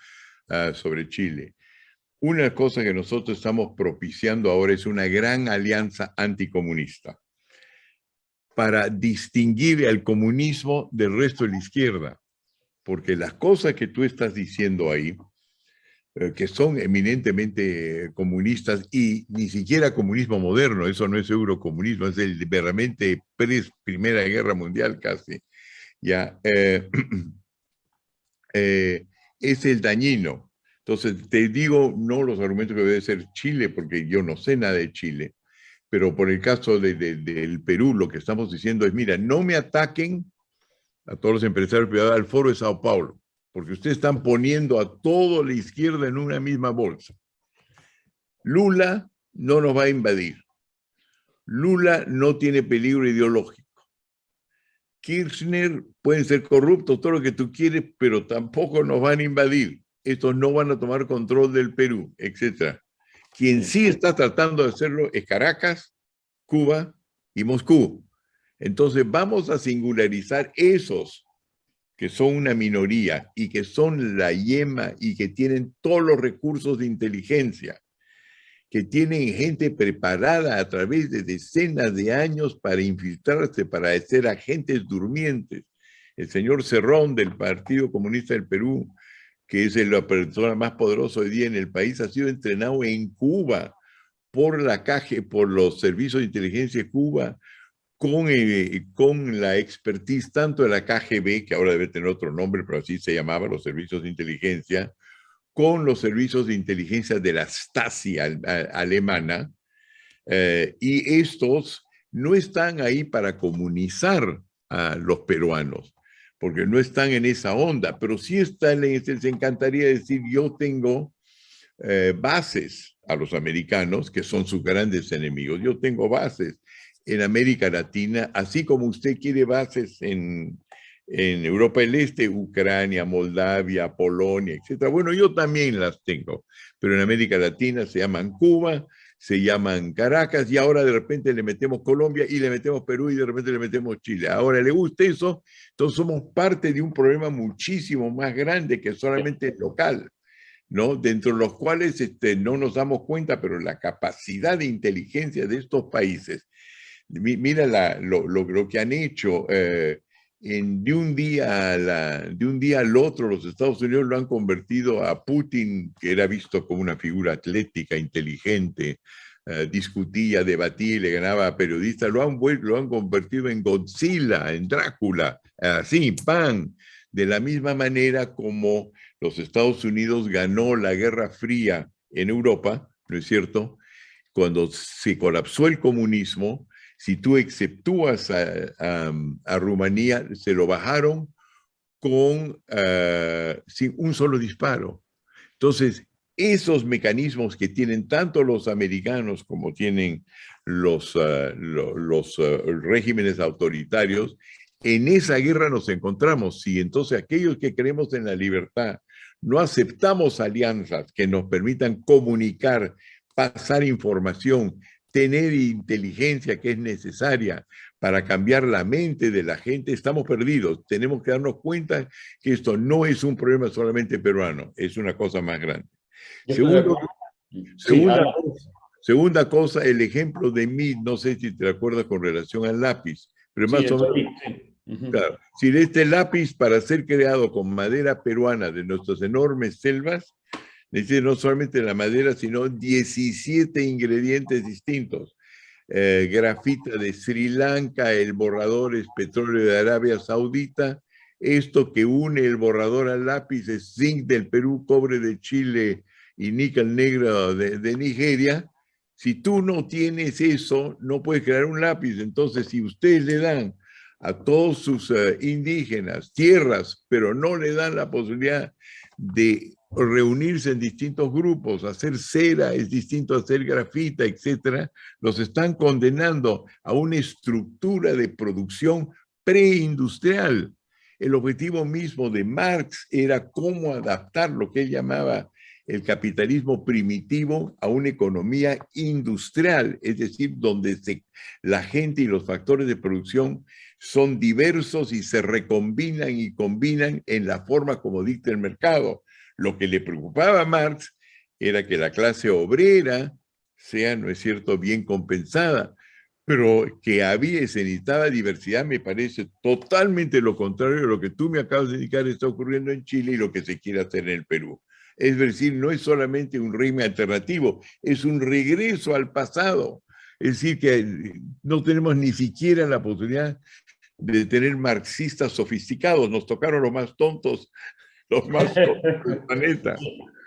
sobre Chile. Una cosa que nosotros estamos propiciando ahora es una gran alianza anticomunista para distinguir al comunismo del resto de la izquierda, porque las cosas que tú estás diciendo ahí, que son eminentemente comunistas y ni siquiera comunismo moderno, eso no es eurocomunismo, es el verdaderamente Primera Guerra Mundial casi, ya, es el dañino. Entonces, te digo, no los argumentos que debe ser Chile, porque yo no sé nada de Chile, pero por el caso del Perú, lo que estamos diciendo es, mira, no me ataquen a todos los empresarios privados al Foro de Sao Paulo, porque ustedes están poniendo a toda la izquierda en una misma bolsa. Lula no nos va a invadir. Lula no tiene peligro ideológico. Kirchner pueden ser corruptos, todo lo que tú quieres, pero tampoco nos van a invadir. Estos no van a tomar control del Perú, etc. Quien sí está tratando de hacerlo es Caracas, Cuba y Moscú. Entonces vamos a singularizar esos que son una minoría y que son la yema y que tienen todos los recursos de inteligencia, que tienen gente preparada a través de decenas de años para infiltrarse, para ser agentes durmientes. El señor Cerrón del Partido Comunista del Perú, que es la persona más poderosa hoy día en el país, ha sido entrenado en Cuba por la CAGE, por los servicios de inteligencia de Cuba, con la expertise tanto de la KGB, que ahora debe tener otro nombre, pero así se llamaba, los servicios de inteligencia, con los servicios de inteligencia de la Stasi alemana, y estos no están ahí para comunizar a los peruanos, porque no están en esa onda, pero sí están, les encantaría decir, yo tengo bases a los americanos, que son sus grandes enemigos. Yo tengo bases en América Latina, así como usted quiere bases en Europa del Este, Ucrania, Moldavia, Polonia, etc. Bueno, yo también las tengo, pero en América Latina se llaman Cuba, se llaman Caracas, y ahora de repente le metemos Colombia y le metemos Perú y de repente le metemos Chile. Ahora, ¿le gusta eso? Entonces somos parte de un problema muchísimo más grande que solamente local, ¿no? Dentro de los cuales no nos damos cuenta, pero la capacidad de inteligencia de estos países, mira lo que han hecho. De un día al otro, los Estados Unidos lo han convertido a Putin, que era visto como una figura atlética, inteligente, discutía, debatía y le ganaba a periodistas, lo han convertido en Godzilla, en Drácula, así, ¡pam! De la misma manera como los Estados Unidos ganó la Guerra Fría en Europa, ¿no es cierto? Cuando se colapsó el comunismo, si tú exceptúas a Rumanía, se lo bajaron sin un solo disparo. Entonces, esos mecanismos que tienen tanto los americanos como tienen los regímenes autoritarios, en esa guerra nos encontramos. Si entonces aquellos que creemos en la libertad no aceptamos alianzas que nos permitan comunicar, pasar información, tener inteligencia que es necesaria para cambiar la mente de la gente, estamos perdidos. Tenemos que darnos cuenta que esto no es un problema solamente peruano, es una cosa más grande. Yo estoy de Segundo, acuerdo. Sí, segunda, habla. segunda cosa, el ejemplo de Mead, no sé si te acuerdas con relación al lápiz, pero Sí, más el o menos, Solís, sí. Ujú. claro, si este lápiz para ser creado con madera peruana de nuestras enormes selvas, necesita no solamente la madera, sino 17 ingredientes distintos. Grafita de Sri Lanka, el borrador es petróleo de Arabia Saudita, esto que une el borrador al lápiz es zinc del Perú, cobre de Chile y níquel negro de Nigeria. Si tú no tienes eso, no puedes crear un lápiz. Entonces, si ustedes le dan a todos sus indígenas tierras, pero no le dan la posibilidad de reunirse en distintos grupos, hacer cera es distinto a hacer grafita, etcétera, los están condenando a una estructura de producción preindustrial. El objetivo mismo de Marx era cómo adaptar lo que él llamaba el capitalismo primitivo a una economía industrial, es decir, donde la gente y los factores de producción son diversos y se recombinan y combinan en la forma como dicta el mercado. Lo que le preocupaba a Marx era que la clase obrera sea, ¿no es cierto?, bien compensada, pero que se necesitaba diversidad, me parece totalmente lo contrario de lo que tú me acabas de indicar está ocurriendo en Chile y lo que se quiere hacer en el Perú. Es decir, no es solamente un régimen alternativo, es un regreso al pasado. Es decir, que no tenemos ni siquiera la posibilidad de tener marxistas sofisticados, nos tocaron los más tontos del planeta.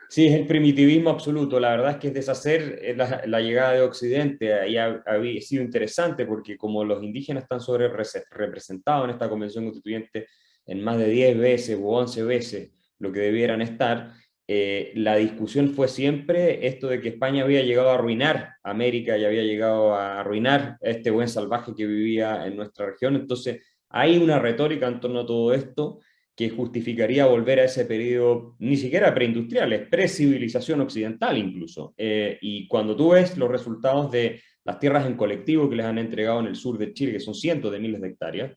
Sí, es el primitivismo absoluto. La verdad es que es deshacer la llegada de Occidente. Ahí había sido interesante porque como los indígenas están sobre representados en esta convención constituyente en más de 10 veces o 11 veces lo que debieran estar, la discusión fue siempre esto de que España había llegado a arruinar América y había llegado a arruinar a este buen salvaje que vivía en nuestra región. Entonces, hay una retórica en torno a todo esto que justificaría volver a ese periodo, ni siquiera preindustrial, es precivilización occidental incluso. Y cuando tú ves los resultados de las tierras en colectivo que les han entregado en el sur de Chile, que son cientos de miles de hectáreas,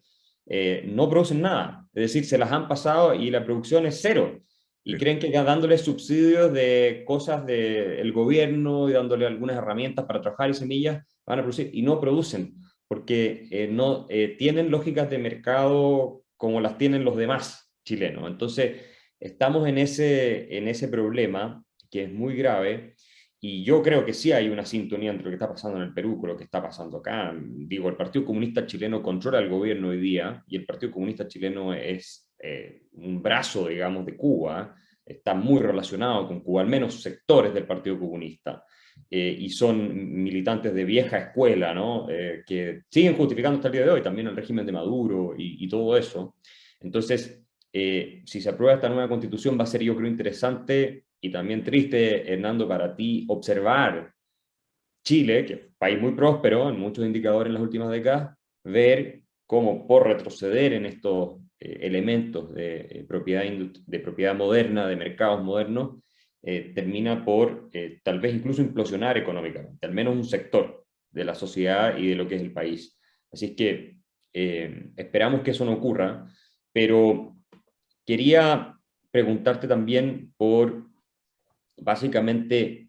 no producen nada. Es decir, se las han pasado y la producción es cero. Y Sí. creen que dándoles subsidios de cosas del gobierno y dándole algunas herramientas para trabajar y semillas, van a producir. Y no producen, porque no tienen lógicas de mercado como las tienen los demás chilenos. Entonces, estamos en ese problema que es muy grave y yo creo que sí hay una sintonía entre lo que está pasando en el Perú con lo que está pasando acá. Digo, el Partido Comunista Chileno controla el gobierno hoy día y el Partido Comunista Chileno es un brazo, digamos, de Cuba. Está muy relacionado con Cuba, al menos sectores del Partido Comunista. Y son militantes de vieja escuela, ¿no? Que siguen justificando hasta el día de hoy también el régimen de Maduro y todo eso. Entonces, si se aprueba esta nueva constitución, va a ser, yo creo, interesante y también triste, Hernando, para ti, observar Chile, que es un país muy próspero en muchos indicadores en las últimas décadas, ver cómo por retroceder en estos elementos de propiedad moderna, de mercados modernos, termina por tal vez incluso implosionar económicamente, al menos un sector de la sociedad y de lo que es el país. Así es que esperamos que eso no ocurra, pero quería preguntarte también por, básicamente,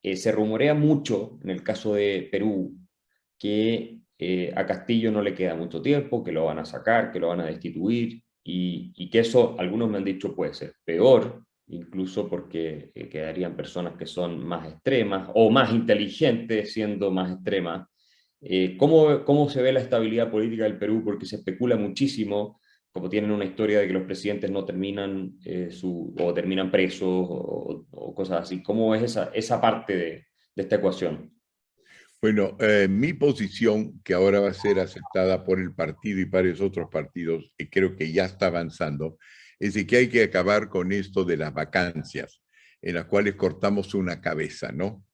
se rumorea mucho, en el caso de Perú, que a Castillo no le queda mucho tiempo, que lo van a sacar, que lo van a destituir, y que eso, algunos me han dicho, puede ser peor, incluso porque quedarían personas que son más extremas o más inteligentes siendo más extremas. ¿Cómo se ve la estabilidad política del Perú? Porque se especula muchísimo, como tienen una historia de que los presidentes no terminan o terminan presos o cosas así. ¿Cómo es esa parte de esta ecuación? Bueno, mi posición, que ahora va a ser aceptada por el partido y varios otros partidos, y creo que ya está avanzando, es de que hay que acabar con esto de las vacancias, en las cuales cortamos una cabeza, ¿no?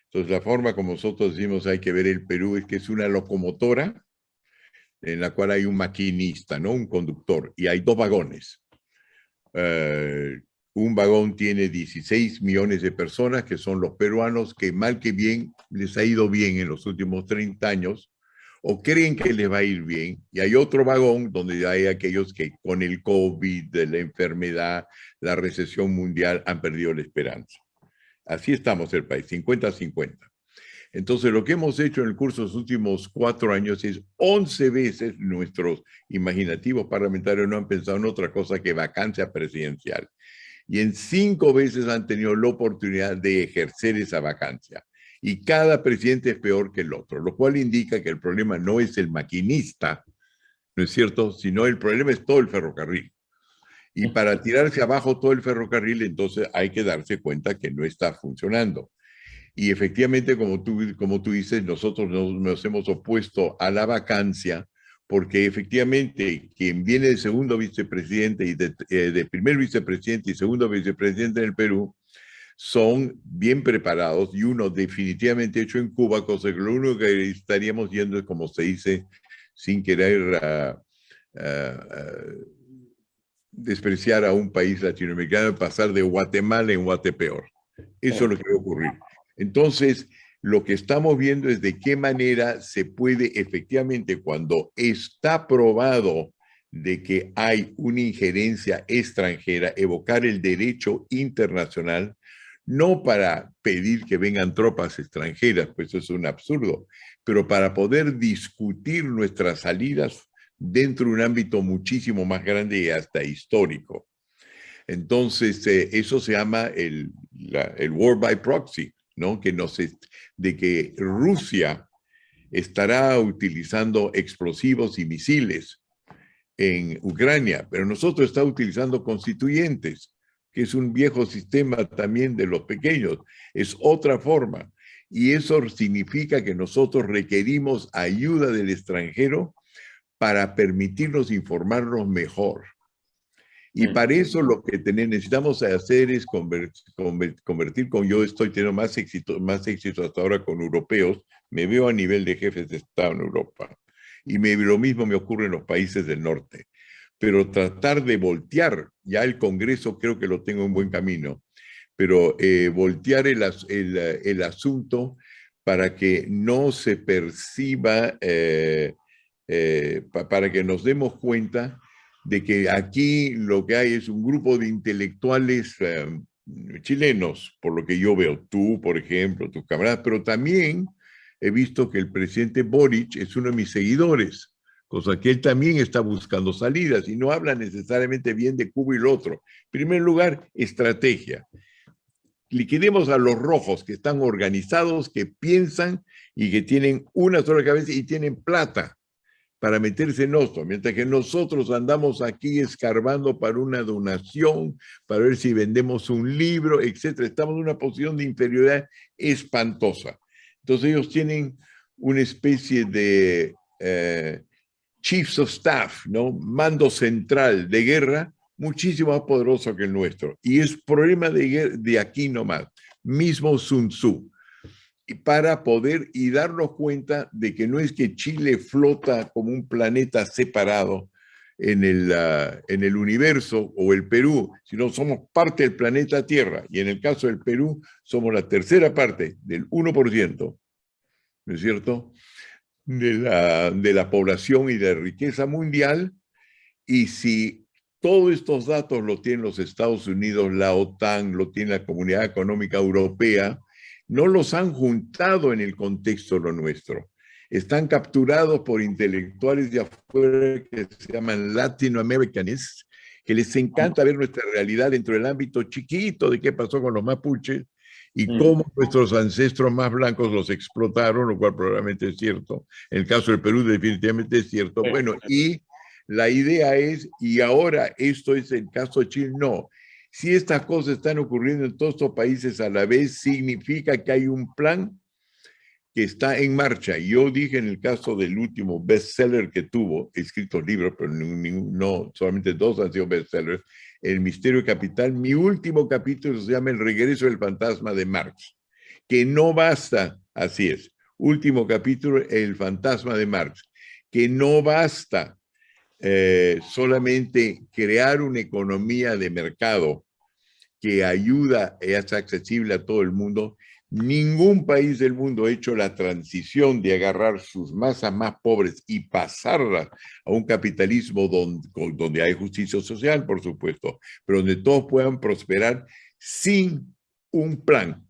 Entonces, la forma como nosotros decimos hay que ver el Perú es que es una locomotora en la cual hay un maquinista, ¿no? Un conductor, y hay dos vagones. Uh, un vagón tiene 16 millones de personas, que son los peruanos, que mal que bien les ha ido bien en los últimos 30 años, o creen que les va a ir bien. Y hay otro vagón donde hay aquellos que con el COVID, la enfermedad, la recesión mundial, han perdido la esperanza. Así estamos el país, 50-50. Entonces, lo que hemos hecho en el curso de los últimos 4 años es 11 veces nuestros imaginativos parlamentarios no han pensado en otra cosa que vacancia presidencial. Y en 5 veces han tenido la oportunidad de ejercer esa vacancia. Y cada presidente es peor que el otro, lo cual indica que el problema no es el maquinista, ¿no es cierto? Sino el problema es todo el ferrocarril. Y para tirarse abajo todo el ferrocarril, entonces hay que darse cuenta que no está funcionando. Y efectivamente, como tú dices, nosotros nos hemos opuesto a la vacancia porque efectivamente quien viene de segundo vicepresidente y de primer vicepresidente y segundo vicepresidente en el Perú son bien preparados y uno definitivamente hecho en Cuba, cosa que lo único que estaríamos yendo es, como se dice, sin querer despreciar a un país latinoamericano, pasar de Guatemala en Guatepeor. Eso es lo que va a ocurrir. Entonces, lo que estamos viendo es de qué manera se puede efectivamente, cuando está probado de que hay una injerencia extranjera, evocar el derecho internacional, no para pedir que vengan tropas extranjeras, pues eso es un absurdo, pero para poder discutir nuestras salidas dentro de un ámbito muchísimo más grande y hasta histórico. Entonces, eso se llama el war by proxy, ¿no? De que Rusia estará utilizando explosivos y misiles en Ucrania, pero nosotros estamos utilizando constituyentes, que es un viejo sistema también de los pequeños, es otra forma. Y eso significa que nosotros requerimos ayuda del extranjero para permitirnos informarnos mejor. Y para eso lo que necesitamos hacer es convertir con, yo estoy teniendo más éxito hasta ahora con europeos, me veo a nivel de jefes de Estado en Europa. Y lo mismo me ocurre en los países del norte. pero tratar de voltear, ya el Congreso creo que lo tengo en buen camino, pero voltear el asunto para que no se perciba, para que nos demos cuenta de que aquí lo que hay es un grupo de intelectuales chilenos, por lo que yo veo, tú, por ejemplo, tus camaradas, pero también he visto que el presidente Boric es uno de mis seguidores, cosa que él también está buscando salidas y no habla necesariamente bien de Cuba y lo otro. En primer lugar, estrategia. Liquidemos a los rojos que están organizados, que piensan y que tienen una sola cabeza y tienen plata para meterse en esto, mientras que nosotros andamos aquí escarbando para una donación, para ver si vendemos un libro, etcétera. Estamos en una posición de inferioridad espantosa. Entonces ellos tienen una especie de chiefs of staff, ¿no? Mando central de guerra, muchísimo más poderoso que el nuestro. Y es problema de aquí nomás, mismo Sun Tzu. Y para poder y darnos cuenta de que no es que Chile flota como un planeta separado en el universo o el Perú, sino somos parte del planeta Tierra. Y en el caso del Perú, somos la tercera parte del 1%, ¿no es cierto?, de la población y de la riqueza mundial. Y si todos estos datos lo tienen los Estados Unidos, la OTAN, lo tiene la Comunidad Económica Europea, no los han juntado en el contexto de lo nuestro. Están capturados por intelectuales de afuera que se llaman Latinoamericanists, que les encanta ver nuestra realidad dentro del ámbito chiquito de qué pasó con los mapuches y cómo nuestros ancestros más blancos los explotaron, lo cual probablemente es cierto. En el caso del Perú definitivamente es cierto. Bueno, y la idea es, y ahora esto es el caso de Chile, no. Si estas cosas están ocurriendo en todos estos países a la vez, significa que hay un plan que está en marcha. Yo dije en el caso del último bestseller que tuvo, he escrito libros, pero no, solamente 2 han sido bestsellers, El Misterio Capital, mi último capítulo se llama El Regreso del Fantasma de Marx, que no basta, así es, último capítulo, El Fantasma de Marx, que no basta solamente crear una economía de mercado que ayuda, es accesible a todo el mundo. Ningún país del mundo ha hecho la transición de agarrar sus masas más pobres y pasarlas a un capitalismo donde hay justicia social, por supuesto, pero donde todos puedan prosperar sin un plan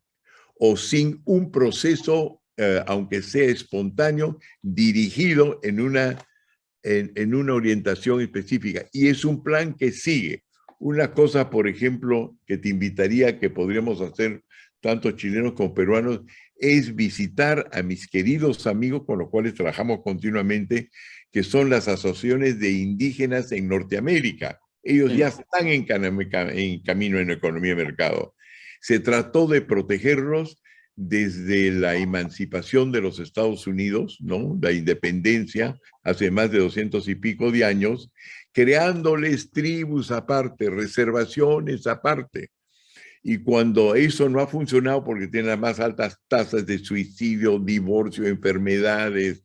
o sin un proceso, aunque sea espontáneo, dirigido en una orientación específica. Y es un plan que sigue. Una cosa, por ejemplo, que te invitaría que podríamos hacer tanto chilenos como peruanos, es visitar a mis queridos amigos con los cuales trabajamos continuamente, que son las asociaciones de indígenas en Norteamérica. Ellos ya están en camino en economía de mercado. Se trató de protegerlos desde la emancipación de los Estados Unidos, ¿no?, la independencia, hace más de 200 y pico de años, creándoles tribus aparte, reservaciones aparte. Y cuando eso no ha funcionado porque tienen las más altas tasas de suicidio, divorcio, enfermedades,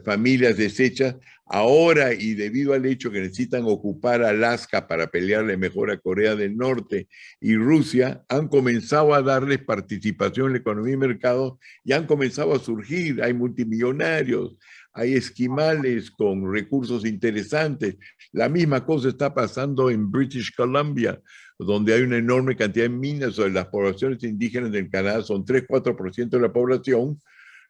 familias deshechas, ahora, y debido al hecho que necesitan ocupar Alaska para pelearle mejor a Corea del Norte y Rusia, han comenzado a darles participación en la economía y mercado y han comenzado a surgir. Hay multimillonarios, hay esquimales con recursos interesantes. La misma cosa está pasando en British Columbia, donde hay una enorme cantidad de minas. Las poblaciones indígenas del Canadá son 3-4% de la población.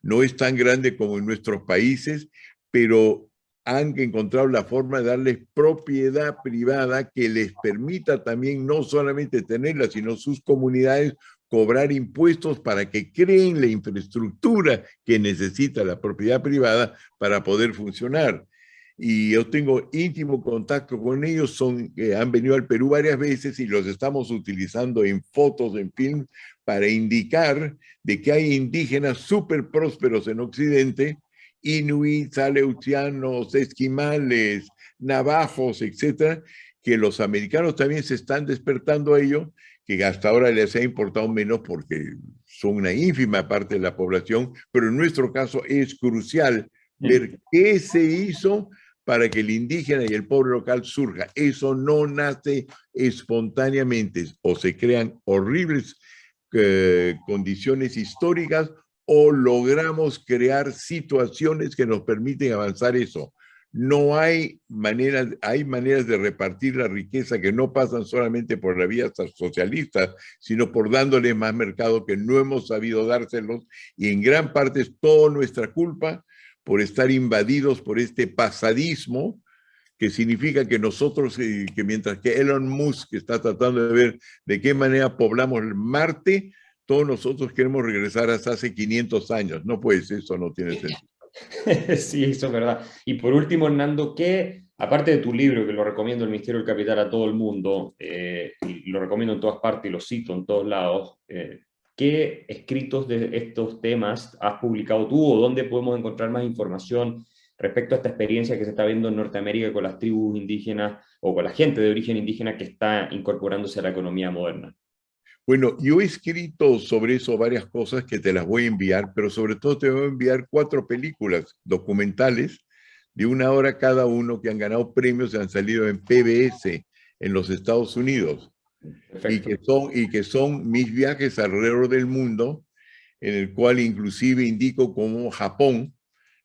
No es tan grande como en nuestros países, pero han encontrado la forma de darles propiedad privada que les permita también no solamente tenerla, sino sus comunidades cobrar impuestos para que creen la infraestructura que necesita la propiedad privada para poder funcionar. Y yo tengo íntimo contacto con ellos, han venido al Perú varias veces y los estamos utilizando en fotos, en film, para indicar de que hay indígenas súper prósperos en Occidente, inuits, aleutianos, esquimales, navajos, etcétera, que los americanos también se están despertando a ello, que hasta ahora les ha importado menos porque son una ínfima parte de la población, pero en nuestro caso es crucial ver qué se hizo para que el indígena y el pobre local surja. Eso no nace espontáneamente, o se crean horribles condiciones históricas o logramos crear situaciones que nos permiten avanzar eso. No hay maneras de repartir la riqueza que no pasan solamente por la vía socialista, sino por dándole más mercado que no hemos sabido dárselos, y en gran parte es toda nuestra culpa por estar invadidos por este pasadismo, que significa que nosotros, que mientras que Elon Musk está tratando de ver de qué manera poblamos el Marte, todos nosotros queremos regresar hasta hace 500 años. No puede ser, eso no tiene sentido. Sí, eso es verdad. Y por último, Hernando, ¿qué, aparte de tu libro, que lo recomiendo, El Misterio del Capital, a todo el mundo, y lo recomiendo en todas partes y lo cito en todos lados, qué escritos de estos temas has publicado tú o dónde podemos encontrar más información respecto a esta experiencia que se está viendo en Norteamérica con las tribus indígenas o con la gente de origen indígena que está incorporándose a la economía moderna? Bueno, yo he escrito sobre eso varias cosas que te las voy a enviar, pero sobre todo te voy a enviar 4 películas documentales de 1 hora cada uno que han ganado premios y han salido en PBS en los Estados Unidos Perfecto. y que son mis viajes alrededor del mundo, en el cual inclusive indico cómo Japón,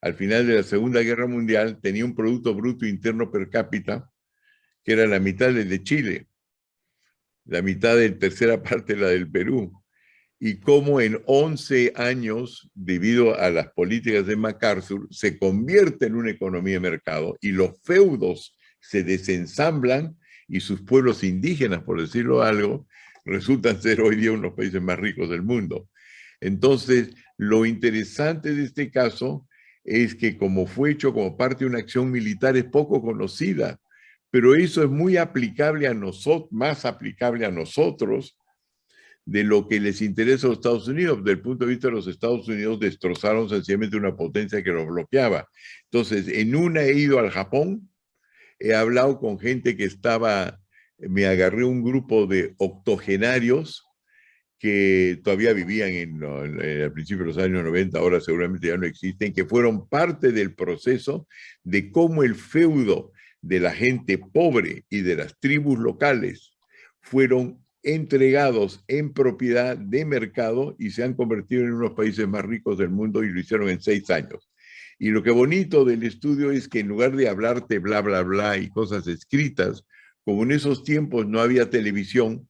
al final de la Segunda Guerra Mundial, tenía un Producto Bruto Interno per cápita que era la mitad del de Chile, la mitad de tercera parte la del Perú, y cómo en 11 años, debido a las políticas de MacArthur, se convierte en una economía de mercado y los feudos se desensamblan y sus pueblos indígenas, por decirlo algo, resultan ser hoy día uno de los países más ricos del mundo. Entonces, lo interesante de este caso es que como fue hecho como parte de una acción militar es poco conocida, pero eso es muy aplicable a nosotros, más aplicable a nosotros, de lo que les interesa a los Estados Unidos. Desde el punto de vista de los Estados Unidos, destrozaron sencillamente una potencia que los bloqueaba. Entonces, en una he ido al Japón, he hablado con gente que estaba, me agarré un grupo de octogenarios que todavía vivían al principio de los años 90, ahora seguramente ya no existen, que fueron parte del proceso de cómo el feudo de la gente pobre y de las tribus locales fueron entregados en propiedad de mercado y se han convertido en uno de los países más ricos del mundo, y lo hicieron en 6 años. Y lo que bonito del estudio es que en lugar de hablarte bla, bla, bla y cosas escritas, como en esos tiempos no había televisión,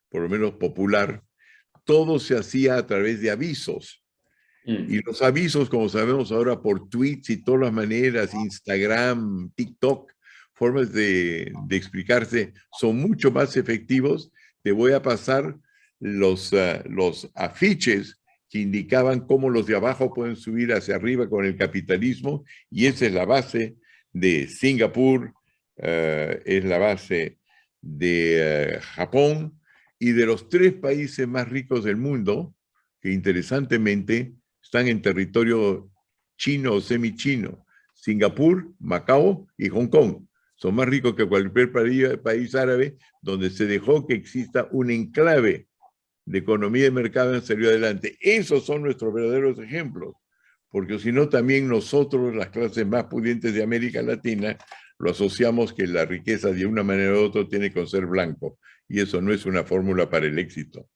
por lo menos popular, todo se hacía a través de avisos. Y los avisos, como sabemos ahora, por tweets y todas las maneras, Instagram, TikTok, formas de explicarse, son mucho más efectivos. Te voy a pasar los afiches que indicaban cómo los de abajo pueden subir hacia arriba con el capitalismo, y esa es la base de Singapur, es la base de Japón, y de los 3 países más ricos del mundo, que interesantemente están en territorio chino o semichino: Singapur, Macao y Hong Kong. Son más ricos que cualquier país árabe donde se dejó que exista un enclave de economía de mercado y salió adelante. Esos son nuestros verdaderos ejemplos, porque si no también nosotros, las clases más pudientes de América Latina, lo asociamos que la riqueza de una manera u otra tiene que ser blanco, y eso no es una fórmula para el éxito.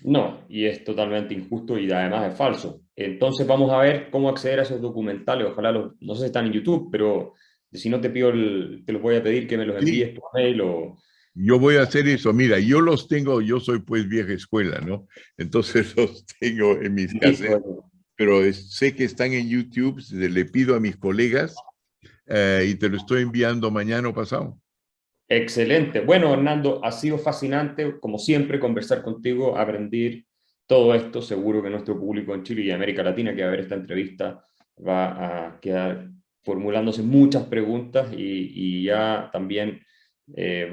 No, y es totalmente injusto y además es falso. Entonces vamos a ver cómo acceder a esos documentales. Ojalá no sé si están en YouTube, pero si no te pido te los voy a pedir que me los Sí, envíes por mail o... yo voy a hacer eso. Mira, yo los tengo, yo soy pues vieja escuela, ¿no? Entonces los tengo en mis cassettes, Listo. pero sé que están en YouTube. Le pido a mis colegas y te lo estoy enviando mañana o pasado. Excelente. Bueno, Hernando, ha sido fascinante, como siempre, conversar contigo, aprender todo esto. Seguro que nuestro público en Chile y América Latina que va a ver esta entrevista va a quedar formulándose muchas preguntas y ya también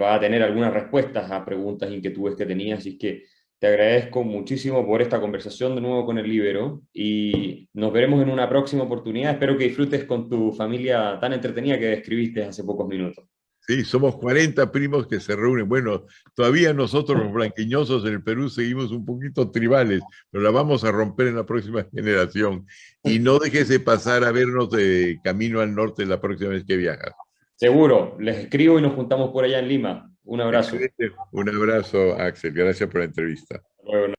va a tener algunas respuestas a preguntas, inquietudes que tenía. Así que te agradezco muchísimo por esta conversación de nuevo con el Libero y nos veremos en una próxima oportunidad. Espero que disfrutes con tu familia tan entretenida que describiste hace pocos minutos. Sí, somos 40 primos que se reúnen. Bueno, todavía nosotros los blanquiñosos en el Perú seguimos un poquito tribales, pero la vamos a romper en la próxima generación. Y no dejes de pasar a vernos de camino al norte la próxima vez que viajas. Seguro, les escribo y nos juntamos por allá en Lima. Un abrazo. Excelente. Un abrazo, Axel. Gracias por la entrevista. Hasta luego.